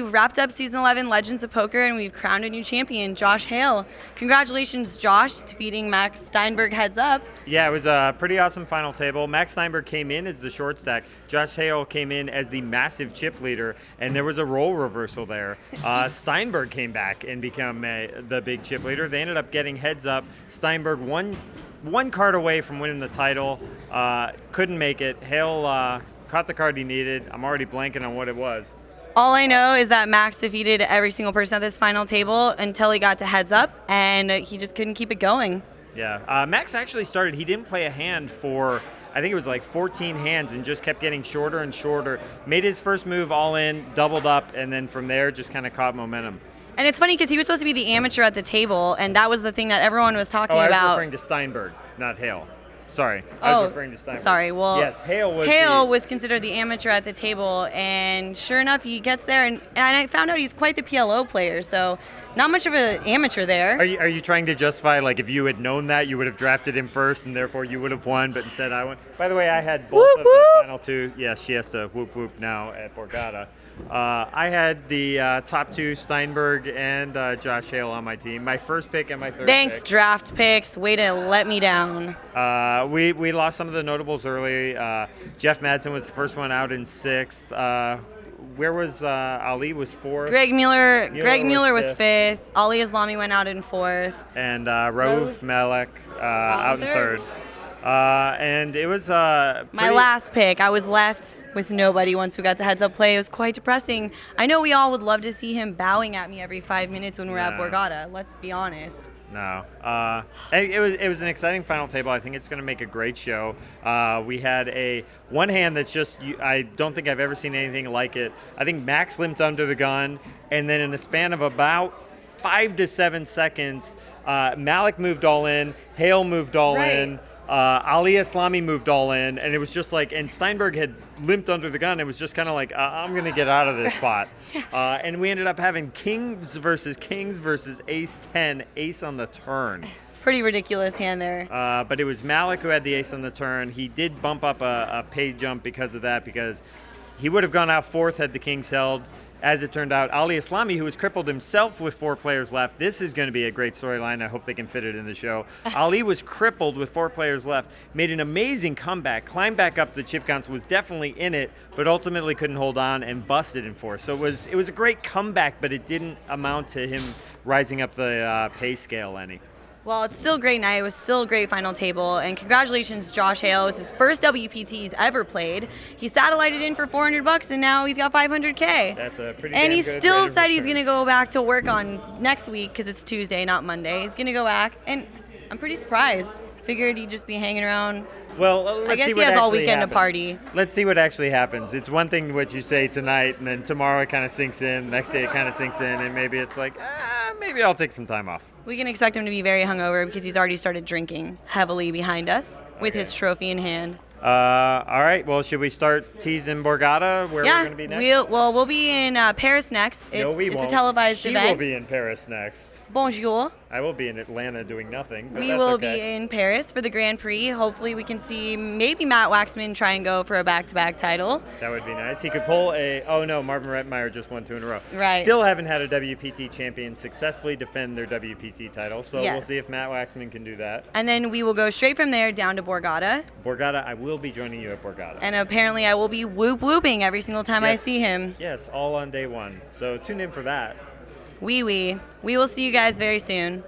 we've wrapped up Season 11 Legends of Poker, and we've crowned a new champion, Josh Hale. Congratulations, Josh, defeating Max Steinberg heads up. Yeah, it was a pretty awesome final table. Max Steinberg came in as the short stack. Josh Hale came in as the massive chip leader, and there was a role reversal there. Steinberg came back and became the big chip leader. They ended up getting heads up. Steinberg one card away from winning the title. Couldn't make it. Hale caught the card he needed. I'm already blanking on what it was. All I know is that Max defeated every single person at this final table until he got to heads up, and he just couldn't keep it going. Yeah, Max actually started. He didn't play a hand for, I think it was like 14 hands, and just kept getting shorter and shorter. Made his first move all in, doubled up, and then from there just kind of caught momentum. And it's funny because he was supposed to be the amateur at the table, and that was the thing that everyone was talking about. I was referring to Steinberg, not Hale. Sorry, I was referring to Steinberg. Sorry, well, yes, Hale was considered the amateur at the table, and sure enough, he gets there, and I found out he's quite the PLO player, so not much of an amateur there. Are you trying to justify, like, if you had known that, you would have drafted him first, and therefore you would have won, but instead I won? By the way, I had both whoop, of whoop. the final two. Yes, she has to whoop whoop now at Borgata. I had the top two, Steinberg and Josh Hale, on my team. My first pick and my third Thanks, pick. draft picks. Way to let me down. We lost some of the notables early. Jeff Madsen was the first one out in sixth. Where was Ali? Was fourth. Greg Mueller was fifth. Ali Islami went out in fourth. And Raouf Malek out in third. And it was my last pick. I was left with nobody once we got to heads up play. It was quite depressing. I know we all would love to see him bowing at me every 5 minutes when we're at Borgata. Let's be honest. No. It was an exciting final table. I think it's going to make a great show. We had one hand that's just, I don't think I've ever seen anything like it. I think Max limped under the gun, and then in the span of about 5 to 7 seconds, Malik moved all in, Hale moved all in. Ali Islami moved all in, and it was just like, and Steinberg had limped under the gun. It was just kind of like, I'm going to get out of this spot. And we ended up having kings versus ace 10, ace on the turn. Pretty ridiculous hand there. But it was Malik who had the ace on the turn. He did bump up a pay jump because of that, because he would have gone out fourth had the kings held. As it turned out, Ali Islami, who was crippled himself with 4 players left, this is going to be a great storyline. I hope they can fit it in the show. Ali was crippled with 4 players left, made an amazing comeback, climbed back up the chip counts, was definitely in it, but ultimately couldn't hold on and busted in 4. So it was a great comeback, but it didn't amount to him rising up the pay scale any. Well, it's still a great night. It was still a great final table. And congratulations, Josh Hale. It's his first WPT he's ever played. He satellited in for $400, and now he's got $500K. That's a pretty And he damn good still rate of said he's return. going to go back to work on next week because it's Tuesday, not Monday. He's going to go back, and I'm pretty surprised. Figured he'd just be hanging around. Well, let's I guess see he what has all actually weekend happens. to party. Let's see what actually happens. It's one thing what you say tonight, and then tomorrow it kind of sinks in. Next day it kind of sinks in, and maybe it's like, maybe I'll take some time off. We can expect him to be very hungover because he's already started drinking heavily behind us with his trophy in hand. All right. Well, should we start teasing Borgata? Where we're going to be next? We'll be in Paris next. No, we it's won't. a televised She event. will be in Paris next. Bonjour. I will be in Atlanta doing nothing. But We that's will okay. be in Paris for the Grand Prix. Hopefully we can see maybe Matt Waxman try and go for a back-to-back title. That would be nice. He could pull oh no, Marvin Rettmeyer just won 2 in a row. Right. Still haven't had a WPT champion successfully defend their WPT title, so Yes. we'll see if Matt Waxman can do that. And then we will go straight from there down to Borgata. Borgata, I will be joining you at Borgata. And apparently I will be whooping every single time I Yes. see him. Yes, all on day 1. So tune in for that. We will see you guys very soon.